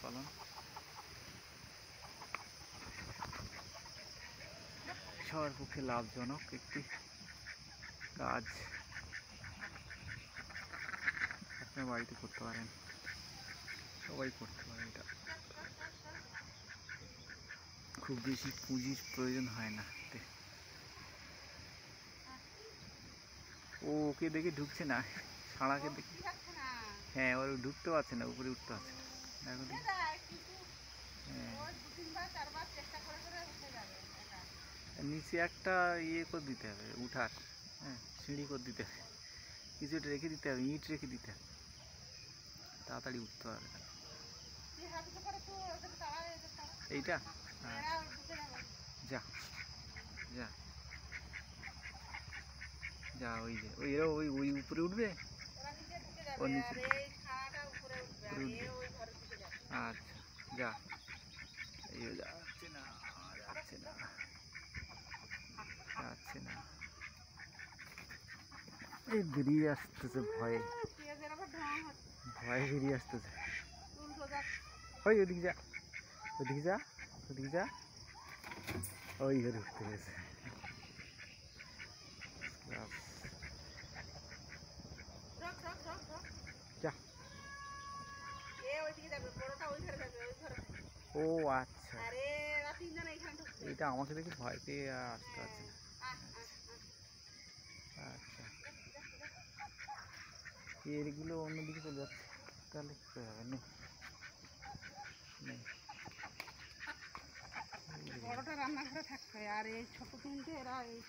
পালন সবার পক্ষে লাভজনক একটি কাজ। আপনার বাড়িতে করতে পারেন, সবাই করতে পারে এটা। খুব বেশি পুঁজির প্রয়োজন হয় না। ও ওকে দেখে ঢুকছে না, সাড়াকে দেখে। হ্যাঁ, ওর ঢুকতে পারছে না, উপরে উঠতে পারছে না। দেখো নিচে একটা ইয়ে করে দিতে হবে, উঠার। হ্যাঁ, সিঁড়ি করে দিতে হবে, কিছু একটা রেখে দিতে হবে, ইট রেখে দিতে হবে, তাড়াতাড়ি উঠতে পারবে। এইটা যা যা যা, ওই যে ওই ওই ওই উপরে উঠবে, ওর নিচে উঠবে। আচ্ছা যা, এই যাচ্ছে না, যাচ্ছে না, যাচ্ছে না, এই বেরিয়ে আসতেছে ভয়ে, ভয়ে বেরিয়ে আসতেছে। ওই ওদিকে যা, ওদিকে যা, ওদিকে যা, ওই ঘরে উঠতে গেছে। যা, ও আচ্ছা, এটা আমাকে দেখে ভয় পেয়ে আসতে পারছে না। আচ্ছা, এরগুলো অন্যদিকে চলে যাচ্ছে, তাহলে কী করে হবে? নেই, বড়টা রান্নাঘরে থাকতে, আর এই ছোট তিনটে এরা এই